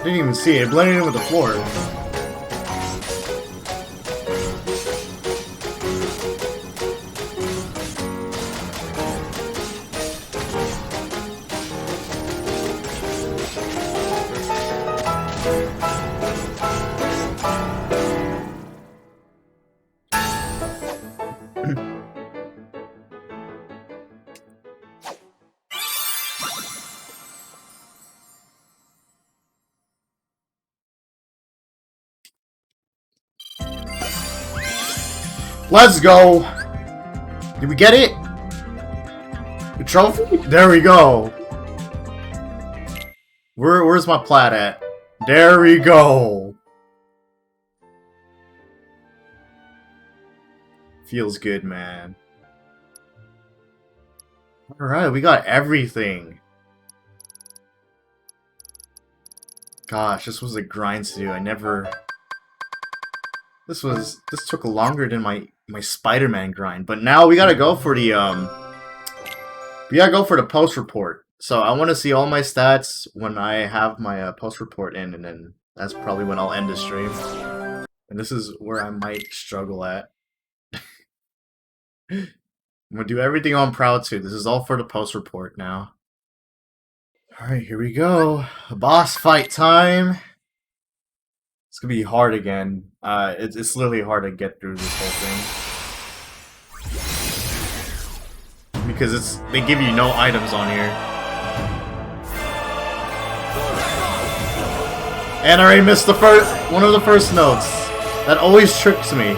Didn't even see it. It blended in with the floor. Let's go! Did we get it? The trophy? There we go! Where's my plat at? There we go! Feels good, man. Alright, we got everything. Gosh, this was a grind to do. I never... This took longer than my Spider-Man grind, but now we gotta go for the post report. So I want to see all my stats when I have my post report in, and then that's probably when I'll end the stream. And this is where I might struggle at. I'm gonna do everything on Proud to. This is all for the post report now. Alright, here we go. Boss fight time. It's gonna be hard again. It's literally hard to get through this whole thing. Because they give you no items on here. And I already missed one of the first notes. That always tricks me.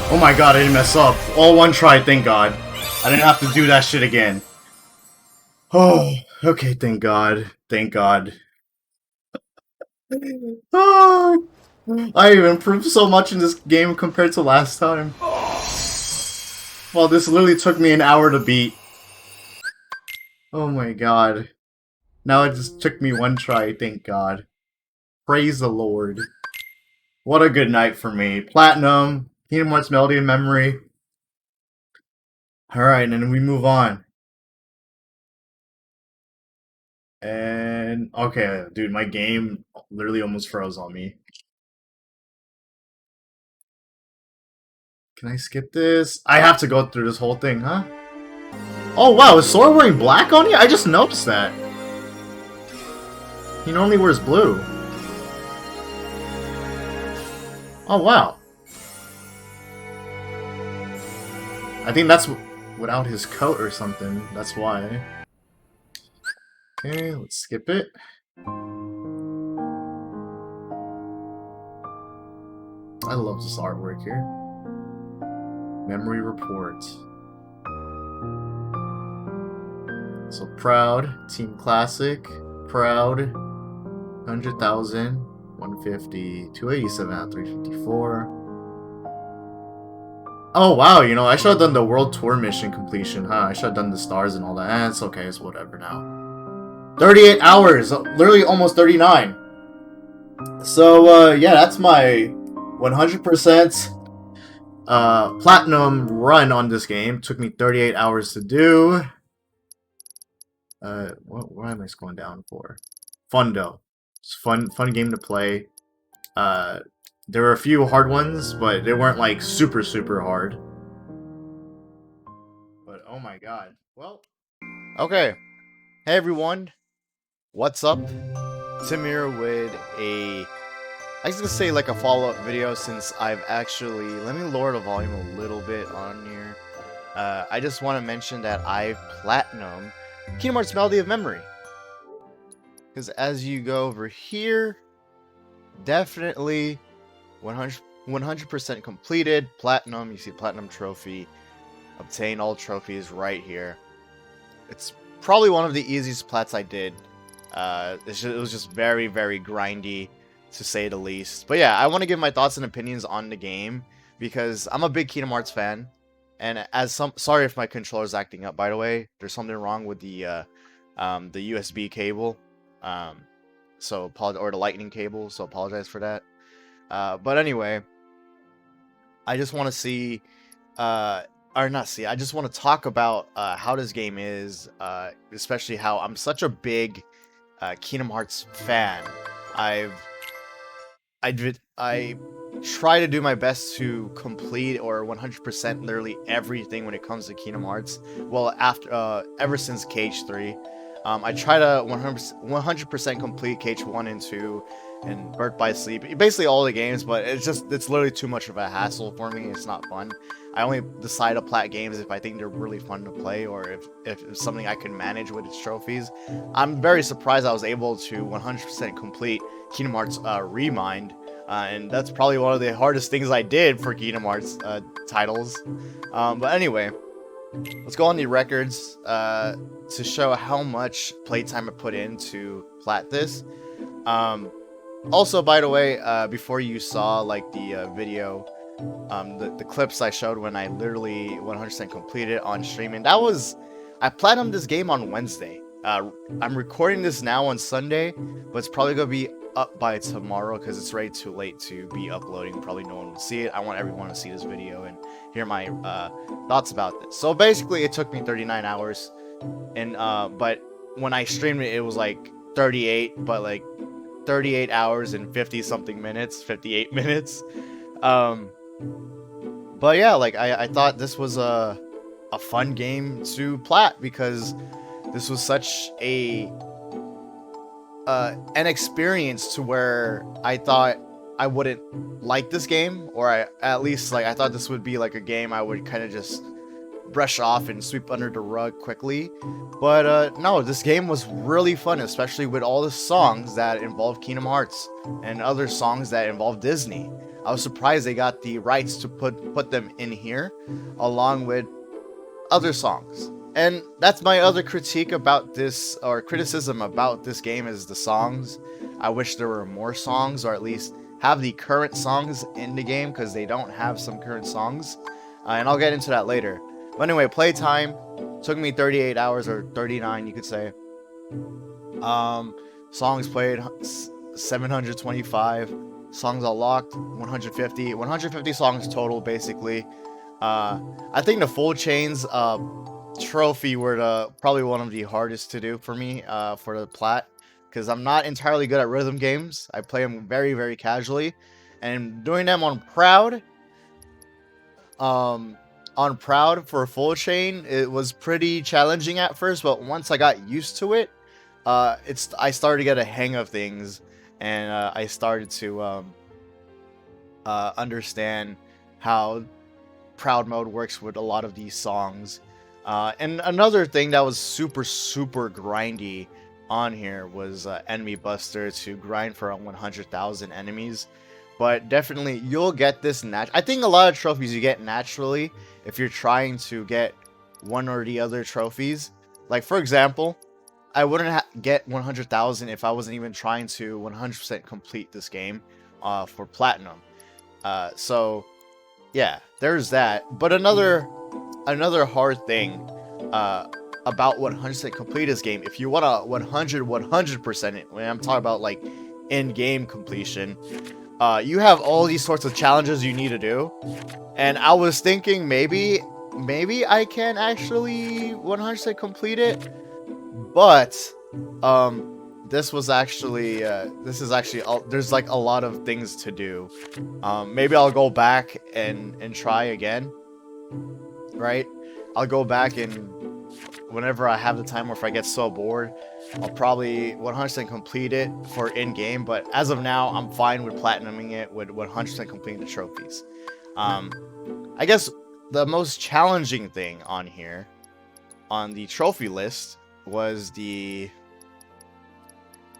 Oh my god, I didn't mess up. All one try, thank god. I didn't have to do that shit again. Oh, okay, thank god. Thank god. Oh, I've improved so much in this game compared to last time. Well, this literally took me an hour to beat. Oh my god. Now it just took me one try, thank god. Praise the Lord. What a good night for me. Platinum. Kingdom Hearts Melody in Memory. Alright, and then we move on. And, okay, dude, my game literally almost froze on me. Can I skip this? I have to go through this whole thing, huh? Oh, wow, is Sora wearing black on you? I just noticed that. He normally wears blue. Oh, wow. I think that's without his coat or something. That's why. Okay, let's skip it. I love this artwork here. Memory report. So Proud, Team Classic, Proud, 100,000, 150, 287 out of 354. Oh wow, you know, I should have done the World Tour mission completion, huh? I should have done the stars and all that. It's okay, it's whatever now. 38 hours, literally almost 39. So, yeah, that's my 100% platinum run on this game. Took me 38 hours to do. What am I scrolling down for? Fun though. It's fun game to play. There were a few hard ones, but they weren't like super hard. But oh my god. Well, okay. Hey everyone. What's up? Tim here with I was gonna say like a follow-up video, since I've actually, let me lower the volume a little bit on here. I just want to mention that I platinum Kingdom Hearts Melody of Memory. Because as you go over here, definitely 100% completed, platinum. You see platinum trophy, obtain all trophies right here. It's probably one of the easiest plats I did. It was just very grindy, to say the least. But yeah, I want to give my thoughts and opinions on the game, because I'm a big Kingdom Hearts fan. And sorry if my controller's acting up, by the way. There's something wrong with the USB cable. Or the lightning cable, so apologize for that. But anyway, I just want to see, or not see. I just want to talk about how this game is, especially how I'm such a big Kingdom Hearts fan. I've I try to do my best to complete or 100% literally everything when it comes to Kingdom Hearts. Well, after ever since KH3, I try to 100% complete KH1 and 2 and Birth by Sleep. Basically all the games, but it's literally too much of a hassle for me. It's not fun. I only decide to plat games if I think they're really fun to play or if it's something I can manage with its trophies. I'm very surprised I was able to 100% complete Kingdom Hearts Remind, and that's probably one of the hardest things I did for Kingdom Hearts titles. But anyway, let's go on the records to show how much playtime I put into plat this. Also, by the way, before you saw like the video, the clips I showed when I literally 100% completed on stream, and I platinumed this game on Wednesday. I'm recording this now on Sunday, but it's probably gonna be up by tomorrow because it's way too late to be uploading. Probably no one will see it. I want everyone to see this video and hear my thoughts about this. So basically, it took me 39 hours, and but when I streamed it, it was like 38, but like 38 hours and 50 something minutes, 58 minutes. But yeah, like I thought this was a fun game to plat because this was such an experience to where I thought I wouldn't like this game, or at least like I thought this would be like a game I would kind of just brush off and sweep under the rug quickly. But no, this game was really fun, especially with all the songs that involve Kingdom Hearts and other songs that involve Disney. I was surprised they got the rights to put them in here along with other songs. And that's my other critique about this, or criticism about this game, is the songs. I wish there were more songs, or at least have the current songs in the game, because they don't have some current songs. And I'll get into that later. But anyway, playtime took me 38 hours, or 39 you could say. Songs played 725. Songs unlocked 150 songs total, basically. I think the full chains trophy were probably one of the hardest to do for me for the plat, because I'm not entirely good at rhythm games. I play them very, very casually, and doing them on Proud for a full chain, it was pretty challenging at first, but once I got used to it, I started to get a hang of things, and I started to understand how Proud mode works with a lot of these songs. And another thing that was super, super grindy on here was Enemy Buster, to grind for 100,000 enemies. But definitely, you'll get this I think a lot of trophies you get naturally if you're trying to get one or the other trophies. Like, for example, I wouldn't get 100,000 if I wasn't even trying to 100% complete this game for Platinum. So, yeah, there's that. But another hard thing about 100% complete this game, if you want to 100% it, when I'm talking about like in-game completion, you have all these sorts of challenges you need to do. And I was thinking maybe I can actually 100% complete it, but this is actually there's like a lot of things to do. Maybe I'll go back and try again, right? I'll go back, and whenever I have the time, or if I get so bored, I'll probably 100% complete it for in-game. But as of now, I'm fine with platinuming it with 100% completing the trophies. I guess the most challenging thing on here, on the trophy list, was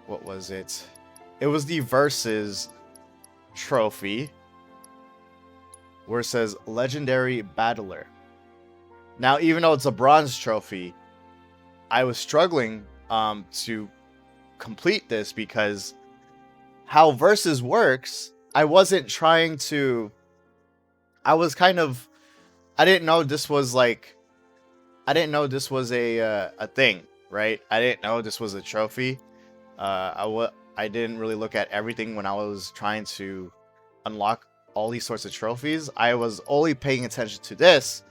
what was it? It was the Versus trophy, where it says Legendary Battler. Now, even though it's a bronze trophy, I was struggling to complete this, because how Versus works, I wasn't trying to... I was kind of... I didn't know this was like... I didn't know this was a thing, right? I didn't know this was a trophy. I didn't really look at everything when I was trying to unlock all these sorts of trophies, I was only paying attention to this,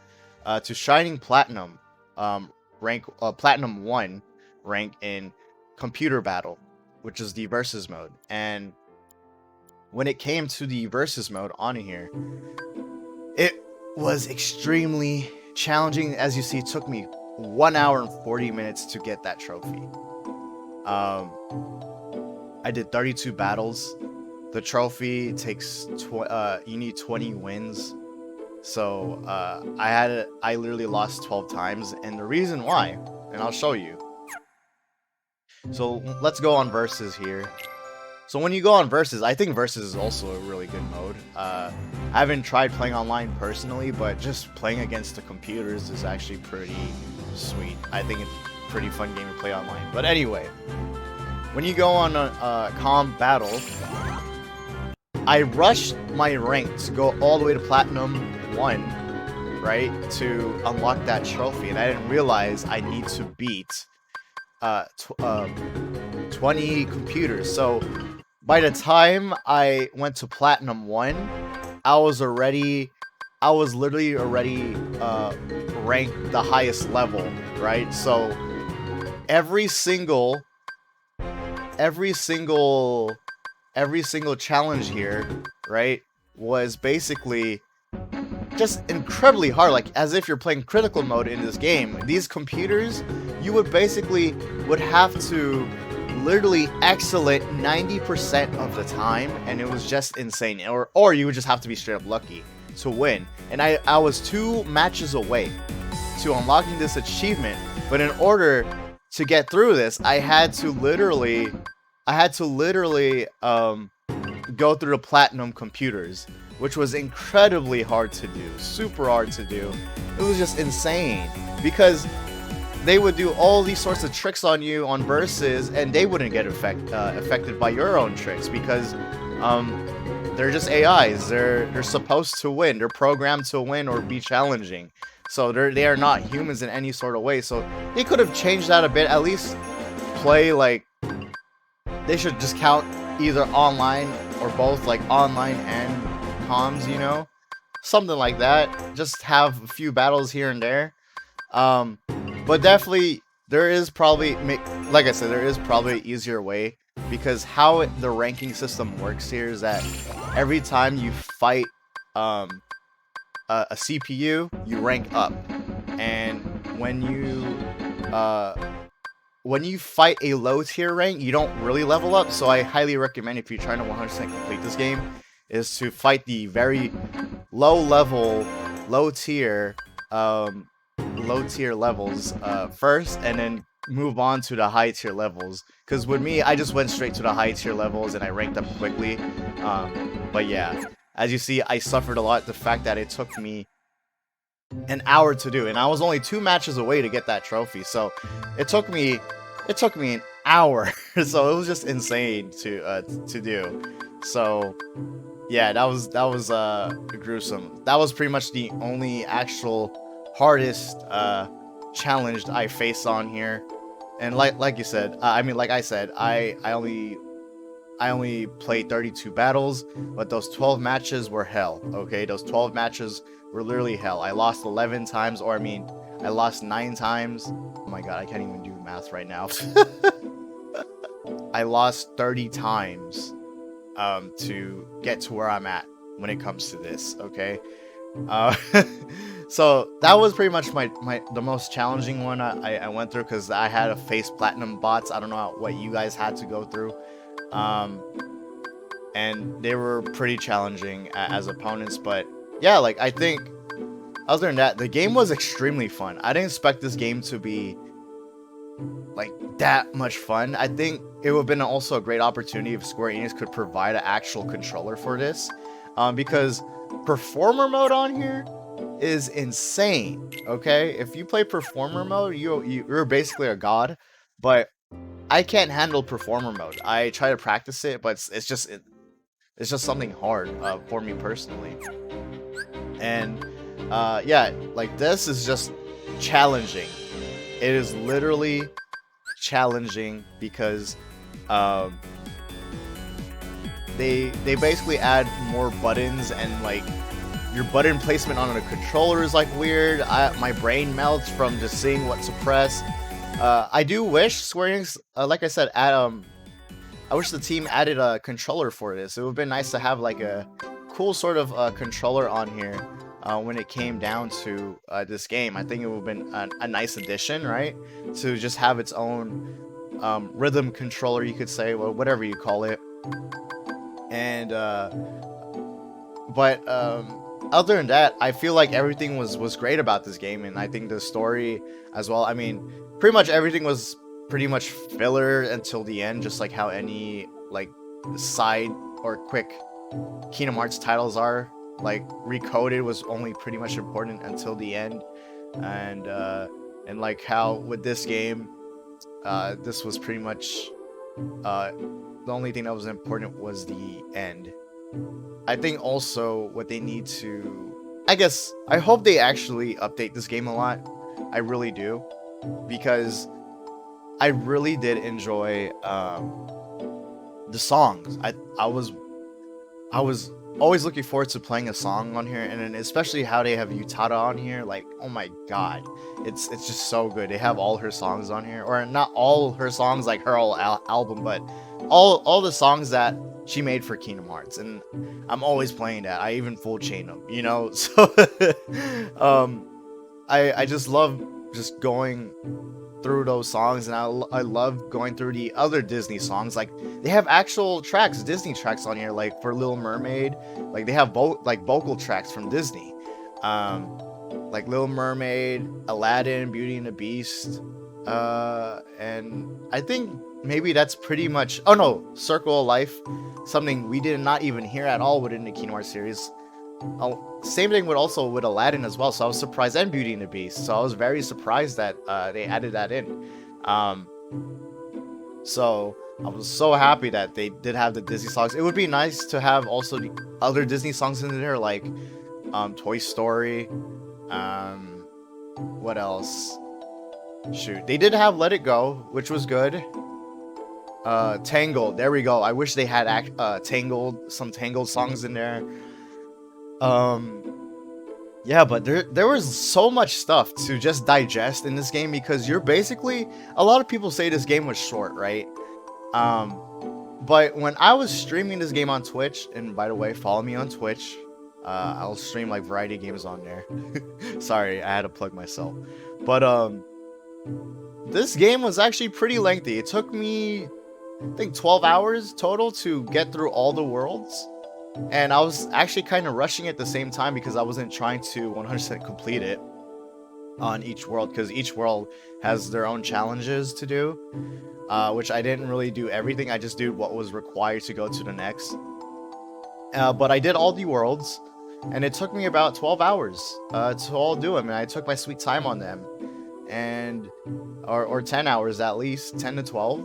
to Shining Platinum, rank, Platinum 1 rank in Computer Battle, which is the versus mode. And when it came to the versus mode on here, it was extremely challenging. As you see, it took me 1 hour and 40 minutes to get that trophy. I did 32 battles. The trophy takes you need 20 wins. So I literally lost 12 times, and the reason why, and I'll show you. So let's go on versus here. So when you go on versus, I think versus is also a really good mode. I haven't tried playing online personally, but just playing against the computers is actually pretty sweet. I think it's a pretty fun game to play online. But anyway, when you go on a calm battle, I rushed my rank to go all the way to Platinum 1, right, to unlock that trophy, and I didn't realize I need to beat 20 computers. So by the time I went to Platinum 1, I was literally already ranked the highest level, right? So every single challenge here, right, was basically just incredibly hard, like as if you're playing critical mode in this game. These computers, you would have to literally excel it 90% of the time, and it was just insane. Or you would just have to be straight up lucky to win. And I was 2 matches away to unlocking this achievement, but in order to get through this, I had to literally go through the Platinum computers, which was incredibly hard to do, super hard to do. It was just insane, because they would do all these sorts of tricks on you on versus, and they wouldn't get affected by your own tricks, because they're just AIs. They're supposed to win. They're programmed to win or be challenging. So they are not humans in any sort of way. So they could have changed that a bit. At least play like, they should just count either online or both, like online and comms, you know, something like that. Just have a few battles here and there. But definitely there is probably, like I said, there is probably an easier way, because how the ranking system works here is that every time you fight a CPU, you rank up, and when you fight a low tier rank, you don't really level up. So I highly recommend, if you're trying to 100% complete this game, is to fight the very low tier levels first, and then move on to the high tier levels. Because with me, I just went straight to the high tier levels and I ranked up quickly. But yeah, as you see, I suffered a lot. The fact that it took me an hour to do, and I was only 2 matches away to get that trophy. So it took me an hour. So it was just insane to do. So yeah, that was gruesome. That was pretty much the only actual hardest challenge I faced on here. And like I said, I only played 32 battles, but those 12 matches were hell. Okay, those 12 matches were literally hell. I lost 11 times, or I lost 9 times. Oh my god, I can't even do math right now. I lost 30 times to get to where I'm at when it comes to this. Okay, so that was pretty much the most challenging one I went through, because I had to face platinum bots. I don't know what you guys had to go through, and they were pretty challenging as opponents. But yeah, like, I think other than that, the game was extremely fun. I didn't expect this game to be like that much fun. I think it would have been also a great opportunity if Square Enix could provide an actual controller for this, because performer mode on here is insane. Okay, if you play performer mode, you're basically a god. But I can't handle performer mode. I try to practice it, but it's just something hard for me personally. And yeah, like, this is just challenging. It is literally challenging, because they basically add more buttons, and like your button placement on a controller is like weird. My brain melts from just seeing what to press. I do wish Square Enix, like I said, I wish the team added a controller for this. It would have been nice to have like a cool sort of controller on here when it came down to this game. I think it would have been a nice addition, right? To just have its own rhythm controller, you could say, or whatever you call it. And but other than that, I feel like everything was great about this game, and I think the story as well. I mean, pretty much everything was pretty much filler until the end, just like how any like side or quick Kingdom Hearts titles are. Like Recoded was only pretty much important until the end, and like how with this game, this was pretty much the only thing that was important was the end. I think also what they need to, I hope they actually update this game a lot. I really do, because I really did enjoy the songs. I was always looking forward to playing a song on here, and then especially how they have Utada on here. Like, oh my god, it's just so good. They have all her songs on here, or not all her songs like her whole album, but all the songs that she made for Kingdom Hearts, and I'm always playing that. I even full chain them, you know. So I just love just going through those songs, and I love going through the other Disney songs. Like, they have actual tracks, Disney tracks on here, like for Little Mermaid. Like, they have both like vocal tracks from Disney, like Little Mermaid, Aladdin, Beauty and the Beast, and I think maybe that's pretty much. Oh no, Circle of Life, something we did not even hear at all within the Kingdom Hearts series. Same thing with Aladdin as well. So I was surprised, and Beauty and the Beast. So I was very surprised that they added that in. So I was so happy that they did have the Disney songs. It would be nice to have also the other Disney songs in there, like Toy Story. What else? Shoot, they did have Let It Go, which was good. Tangled, there we go. I wish they had some Tangled songs in there. Yeah, but there was so much stuff to just digest in this game, because you're basically, a lot of people say this game was short, right? But when I was streaming this game on Twitch, and by the way, follow me on Twitch, I'll stream like variety games on there. Sorry, I had to plug myself. But this game was actually pretty lengthy. It took me, I think, 12 hours total to get through all the worlds. And I was actually kind of rushing at the same time, because I wasn't trying to 100% complete it on each world, because each world has their own challenges to do, which I didn't really do everything. I just did what was required to go to the next. But I did all the worlds, and it took me about 12 hours to all do them, and I took my sweet time on them, and or 10 hours at least, 10 to 12.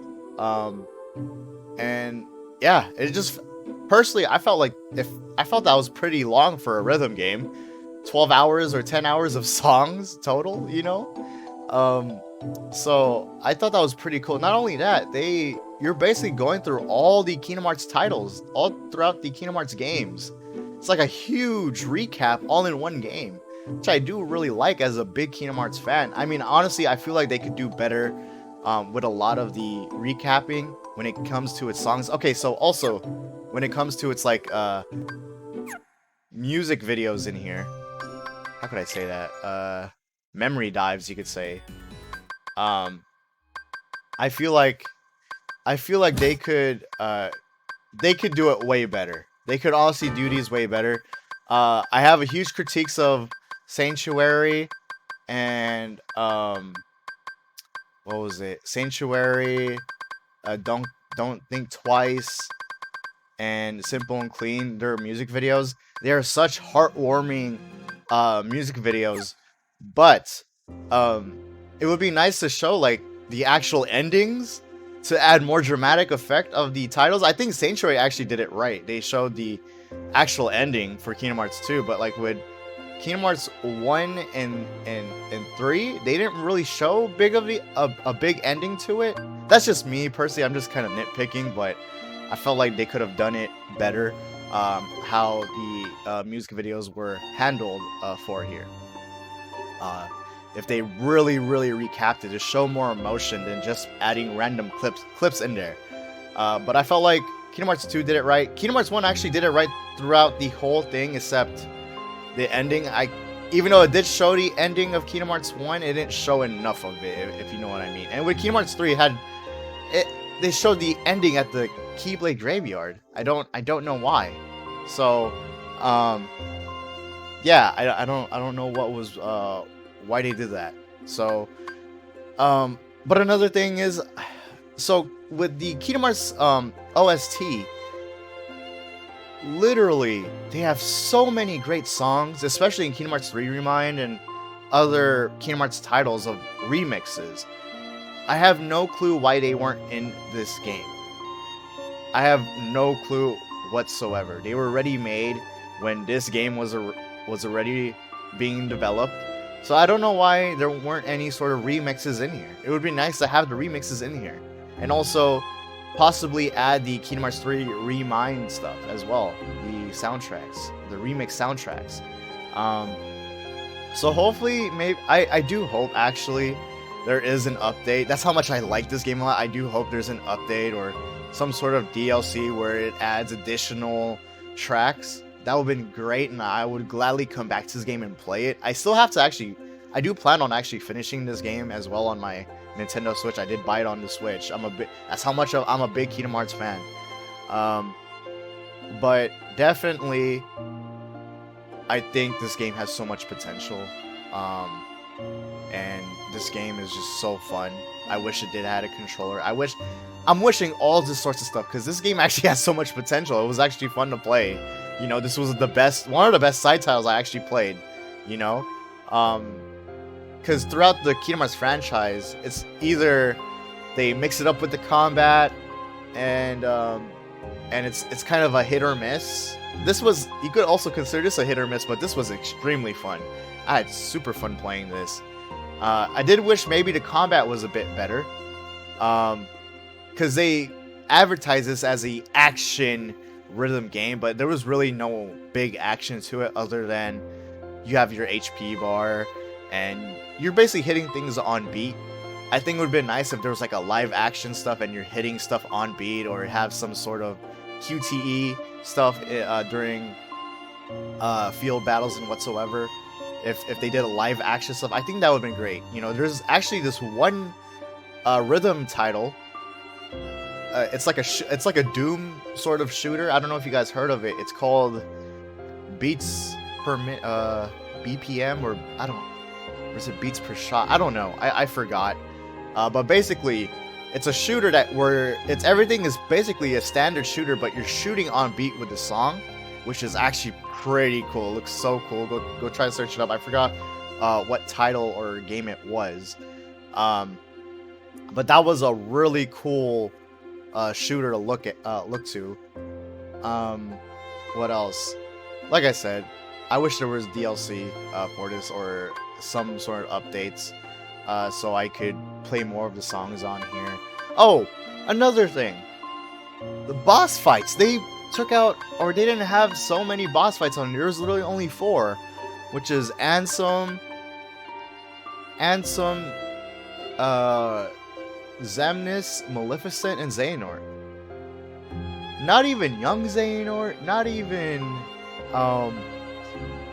And yeah, it just, personally, I felt that was pretty long for a rhythm game. 12 hours or 10 hours of songs total, you know? So I thought that was pretty cool. Not only that, you're basically going through all the Kingdom Hearts titles all throughout the Kingdom Hearts games. It's like a huge recap all in one game, which I do really like as a big Kingdom Hearts fan. I mean, honestly, I feel like they could do better with a lot of the recapping when it comes to its songs. Okay, so also, when it comes to its like music videos in here, how could I say that? Memory dives, you could say. I feel like they could do it way better. They could honestly do these way better. I have a huge critiques of Sanctuary and what was it? Sanctuary, Don't Think Twice, and Simple and Clean. Their music videos, they are such heartwarming music videos, but it would be nice to show like the actual endings to add more dramatic effect of the titles. I think Sanctuary actually did it right. They showed the actual ending for Kingdom Hearts 2, but like with Kingdom Hearts 1 and 3, they didn't really show a big ending to it. That's just me personally. I'm just kind of nitpicking, but I felt like they could have done it better. How the music videos were handled for here. If they really recapped it to show more emotion than just adding random clips in there. But I felt like Kingdom Hearts 2 did it right. Kingdom Hearts 1 actually did it right throughout the whole thing, except the ending. Even though it did show the ending of Kingdom Hearts 1, it didn't show enough of it, if you know what I mean. And with Kingdom Hearts 3, they showed the ending at the Keyblade Graveyard. I don't know why. So, yeah, I don't know what was why they did that. So, but another thing is, so with the Kingdom Hearts OST, literally they have so many great songs, especially in Kingdom Hearts 3 Remind and other Kingdom Hearts titles of remixes. I have no clue why they weren't in this game. I have no clue whatsoever. They were already made when this game was already being developed. So I don't know why there weren't any sort of remixes in here. It would be nice to have the remixes in here. And also possibly add the Kingdom Hearts 3 Remind stuff as well. The soundtracks. The remix soundtracks. So hopefully, maybe I do hope actually there is an update. That's how much I like this game a lot. I do hope there's an update or some sort of DLC where it adds additional tracks. That would have been great, and I would gladly come back to this game and play it. I still have to I do plan on actually finishing this game as well on my Nintendo Switch. I did buy it on the Switch. That's how much I'm a big Kingdom Hearts fan. But definitely, I think this game has so much potential. And this game is just so fun. I wish it did have a controller. I'm wishing all this sorts of stuff, because this game actually has so much potential. It was actually fun to play. You know, this was one of the best side titles I actually played. You know, because throughout the Kingdom Hearts franchise, it's either they mix it up with the combat, and it's kind of a hit or miss. You could also consider this a hit or miss, but this was extremely fun. I had super fun playing this. I did wish maybe the combat was a bit better, because they advertise this as a action rhythm game, but there was really no big action to it other than you have your HP bar and you're basically hitting things on beat. I think it would have been nice if there was like a live action stuff and you're hitting stuff on beat, or have some sort of QTE stuff during field battles and whatsoever. If they did a live action stuff, I think that would have been great. You know, there's actually this one rhythm title. It's like a Doom sort of shooter. I don't know if you guys heard of it. It's called Beats per BPM, or I don't. Or is it beats per shot? I don't know. I forgot. But basically, it's a shooter everything is basically a standard shooter, but you're shooting on beat with the song, which is actually pretty cool. It looks so cool. Go try to search it up. I forgot what title or game it was. But that was a really cool shooter to look to. What else? Like I said, I wish there was DLC for this, or some sort of updates, so I could play more of the songs on here. Oh, another thing. The boss fights. They took out, or they didn't have so many boss fights on here. There was literally only 4, which is Ansem, Xemnas, Maleficent, and Xehanort. Not even young Xehanort, not even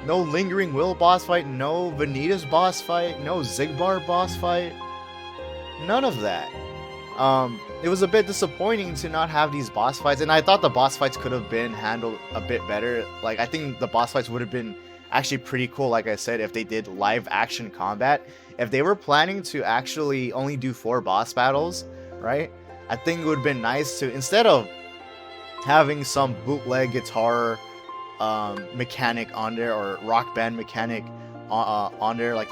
no Lingering Will boss fight, no Vanitas boss fight, no Xigbar boss fight. None of that. It was a bit disappointing to not have these boss fights, and I thought the boss fights could have been handled a bit better. Like, I think the boss fights would have been actually pretty cool, like I said, if they did live action combat. If they were planning to actually only do 4 boss battles, right? I think it would have been nice to, instead of having some bootleg guitar mechanic on there, or rock band mechanic on there, like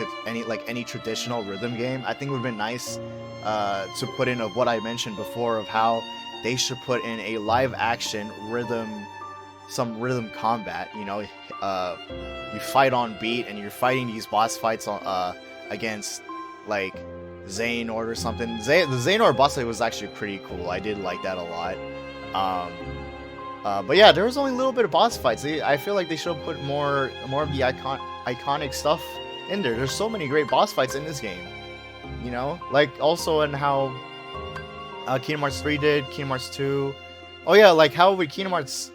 any traditional rhythm game, I think it would have been nice to put in of what I mentioned before, of how they should put in a live action some rhythm combat. You know, you fight on beat, and you're fighting these boss fights against like Xehanort or something. The Xehanort boss fight was actually pretty cool. I did like that a lot. Um, but yeah, there was only a little bit of boss fights. I feel like they should have put more of the iconic stuff in there. There's so many great boss fights in this game. You know, like also in how Kingdom Hearts 3 did, Kingdom Hearts 2. Oh yeah, like how with Kingdom Hearts,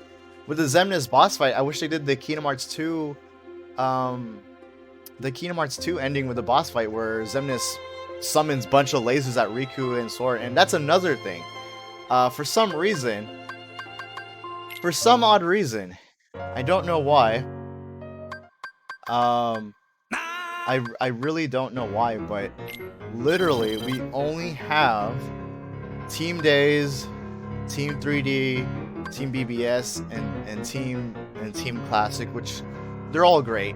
with the Xemnas boss fight, I wish they did the Kingdom Hearts 2, ending with the boss fight where Xemnas summons a bunch of lasers at Riku and Sora, and that's another thing. For some odd reason, I don't know why. I really don't know why, but literally we only have Team Days, Team 3D, Team BBS, and Team Classic, which they're all great.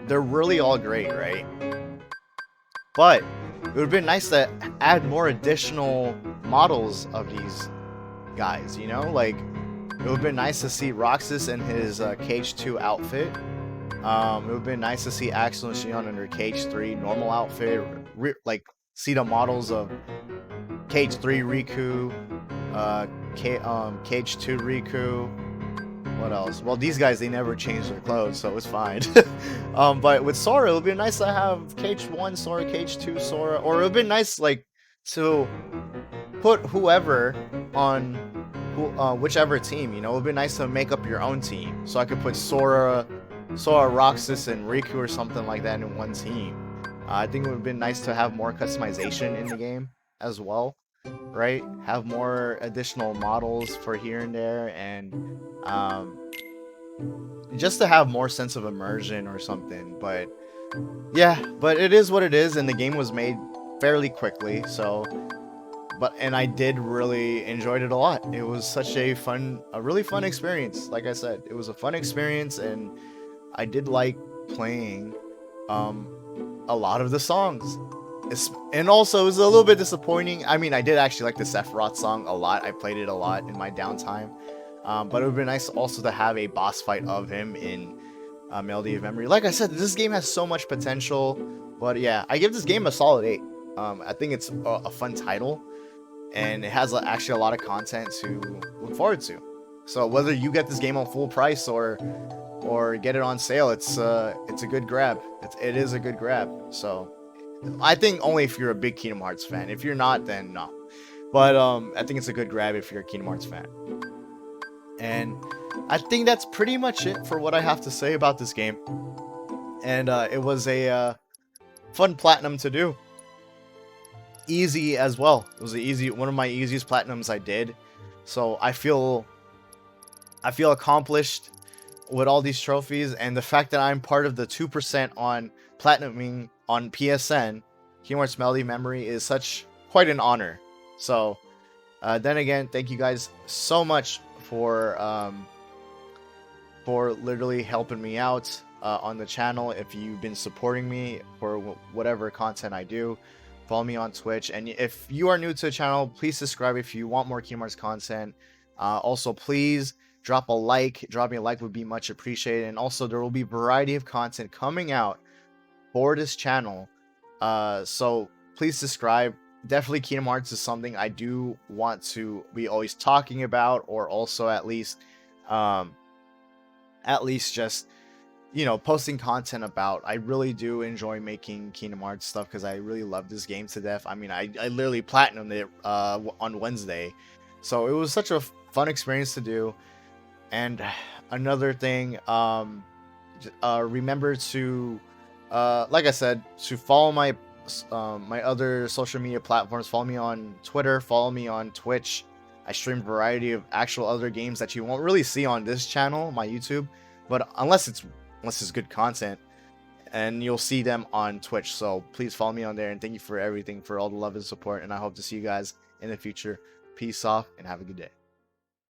They're really all great, right? But it would have been nice to add more additional models of these guys, you know? Like, it would have been nice to see Roxas in his Cage 2 outfit. It would have been nice to see Axel and Xion in their Cage 3 normal outfit. Like, see the models of Cage 3 Riku, Cage 2 Riku. What else? Well, these guys, they never changed their clothes, so it's fine. But with Sora, it would be nice to have Cage 1 Sora, Cage 2 Sora, or it would be nice, like, to put whoever on whichever team, you know? It would be nice to make up your own team. So I could put Sora, Roxas, and Riku or something like that in one team. I think it would have been nice to have more customization in the game as well, right? Have more additional models for here and there, and just to have more sense of immersion or something. But yeah, but it is what it is, and the game was made fairly quickly, so and I did really enjoyed it a lot. It was such a really fun experience. Like I said, it was a fun experience, and I did like playing a lot of the songs. And also, it was a little bit disappointing. I mean, I did actually like the Sephiroth song a lot. I played it a lot in my downtime. But it would be nice also to have a boss fight of him in Melody of Memory. Like I said, this game has so much potential. But yeah, I give this game a solid 8. I think it's a fun title, and it has actually a lot of content to look forward to. So whether you get this game on full price or get it on sale, it's a good grab. It is a good grab. So I think only if you're a big Kingdom Hearts fan. If you're not, then no. But I think it's a good grab if you're a Kingdom Hearts fan. And I think that's pretty much it for what I have to say about this game. And it was a fun platinum to do. Easy as well. It was one of my easiest platinums I did. So I feel accomplished with all these trophies, and the fact that I'm part of the 2% on platinuming on PSN, Kingdom Hearts Melody Memory, is quite an honor. So then again, thank you guys so much for literally helping me out on the channel. If you've been supporting me for whatever content I do, follow me on Twitch. And if you are new to the channel, please subscribe if you want more Kingdom Hearts content. Also, please drop a like. Dropping a like would be much appreciated. And also, there will be a variety of content coming out for this channel. So please subscribe. Definitely Kingdom Hearts is something I do want to be always talking about, or also at least just, you know, posting content about. I really do enjoy making Kingdom Hearts stuff because I really love this game to death. I mean, I literally platinumed it on Wednesday. So it was such a fun experience to do. And another thing, remember to, like I said, to follow my other social media platforms. Follow me on Twitter, follow me on Twitch. I stream a variety of actual other games that you won't really see on this channel, my YouTube, but unless it's good content, and you'll see them on Twitch. So please follow me on there, and thank you for everything, for all the love and support, and I hope to see you guys in the future. Peace off and have a good day.